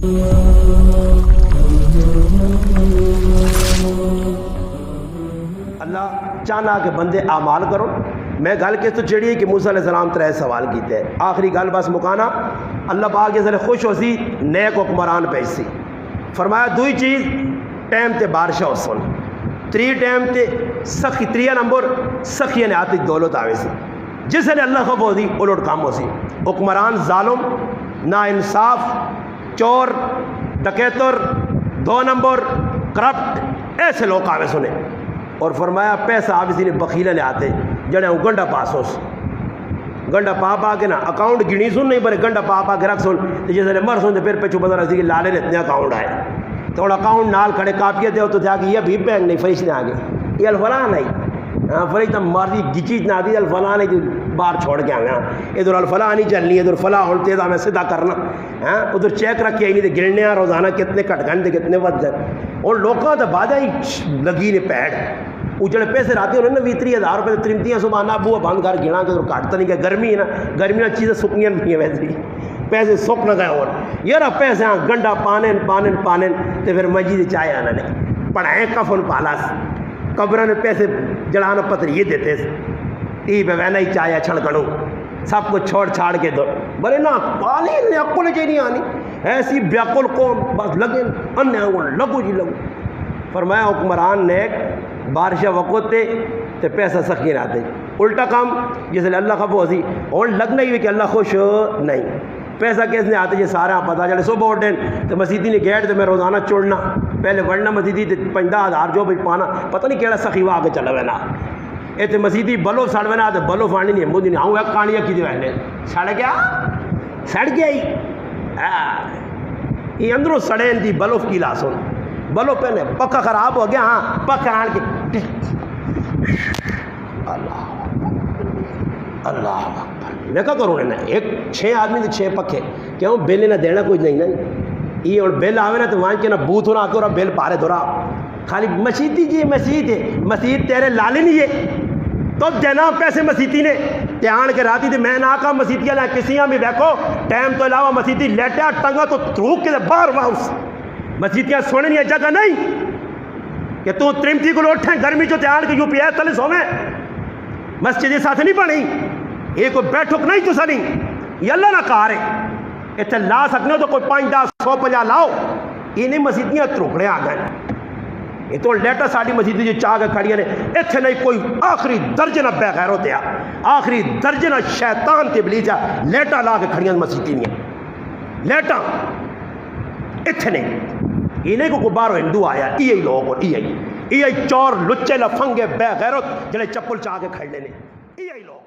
اللہ چاہنا کہ بندے اعمال کرو. میں گل کس تو چڑی ہے کہ موسیٰ علیہ السلام ترے سوال کیتے ہیں. آخری گل بس مکانا. اللہ پاک جس نے خوش ہو سی نیک حکمران پیش سی. فرمایا دوئی چیز ٹائم تے بارشہ ہو سن. تری ٹائم تے سخی تریہ نمبر سخی نے آتی دولت آوے سی. جس نے اللہ خف ہو دی الٹ کام ہو سی. حکمران ظالم نا انصاف چور ڈکیتر دو نمبر کرپٹ ایسے لوگ آوے سنے. اور فرمایا پیسہ آپ اسی نے بخیلہ لے آتے جڑے ہوں گنڈا پاس ہو گنڈا پا کے نا اکاؤنٹ گنی سن نہیں بڑے گنڈا پا کے رکھ سن جس نے مر سن پھر پچھو پتہ رسی کہ لالے نے اتنے اکاؤنٹ آئے تو اکاؤنٹ نال کھڑے کاپیے دے تو تھا کہ یہ بھی بینک نہیں فریش نے آگے یہ الفلاں نہیں ہاں فریش تم مارتی گچیچ نہ آتی الفلاں نہیں باہر چھوڑ کے آگا ادھر الفلاں نہیں چلنی ادھر فلاں اور تیز ہمیں سیدھا کرنا ہاں ادھر چیک رکھ کے آئی نہیں تو گرنے ہیں روزانہ کتنے کٹ گھنٹے کتنے ود گئے اور لوگوں تو بعد ہی لگی نے پیڑ اجڑے پیسے راتے انہوں نے 20,000 روپے ترمتیاں صبح نہ بوا بند کر گنا کہ کاٹتا نہیں کہ گرمی ہے نا گرمی میں چیزیں سکنیاں نہیں ہیں ویسے پیسے سک نہ گئے اور یار پیسے ہاں گنڈا پانن تو پھر مسجد چاہے آنا نہیں پڑھائیں کفن پالاس قبروں نے پیسے جڑانا پتر یہ دیتے ٹی پہ وینا ہی چاہے چھڑ گڑوں سب کچھ چھوڑ چھاڑ کے دو بولے نا پالی عقل چاہیے نہیں آنی ایسی بیاکل کو بس لگے ان لگو جی لگو. فرمایا حکمران نیک بارشہ وقت تے پیسہ سخی نہ دے الٹا کام جس نے اللہ خف ہو سی اور لگنا ہی کہ اللہ خوش نہیں. پیسہ کس نے آتے جی سارے پتا چلے صبح اٹھیں تو مسیدی نے گیٹ تو میں روزانہ چڑنا پہلے وڑنا مسیدی 50,000 جو بھی پانا پتہ نہیں کہڑا سخی وا کے چلا وینا یہ تو مسیدی بلو سڑ وینا تو بلو فاڑی نہیں مجھے نہیں آؤں ایک کہانیاں کی وینے سڑ گیا سڑ گیا ہی یہ اندروں سڑے دی بلو کی لا سن بلو پہلے پکا خراب ہو گیا ہاں پکا آن کے اللہ میں کیا کروں نا ایک 6 آدمی تو 6 پکے کیوں بل نہ دینا کچھ نہیں نا یہ اور بل آوے نا تو وہاں کے نا بوتھ ہونا آکے اور بل پارے دورا خالی مسیدی جی مسجد ہے مسجد تیرے لالے نہیں ہے تو دینا پیسے مسیدی نے تیان کے راتی تھے میں نہ کہا مسیدیاں لیں کسیاں بھی بیکھو ٹائم تو علاوہ مسیدی لیٹیا ٹنگا تو روک کے باہر واؤس مسجدیاں سونے نہیں جگہ نہیں کہ تو ترمتی کو لوٹھیں گرمی جو تیار کے یو پی ایس تلے سویں مسجد ساتھ نہیں پڑھی یہ کوئی بیٹھک نہیں تو سنی یہ اللہ نہ کہا رہے اتنے لا سکنے ہو تو کوئی 5 10 150 لاؤ یہ نہیں مسجدیاں تروکڑے آ گئے یہ تو لیٹر ساڑی مسجدی جو چاہ کے کھڑی نے اتنے نہیں کوئی آخری درجہ نہ بے غیر ہوتے آخری درجہ نہ شیطان تے بلیجا لیٹا لا کے کھڑیاں مسجدی نہیں لیٹا اتنے یہ نہیں کو بارو ہندو آیا یہ لوگ اور یہ چور لچے لفنگے بے غیرت جنہیں چپل چاہ کے کھڑنے نے یہ لوگ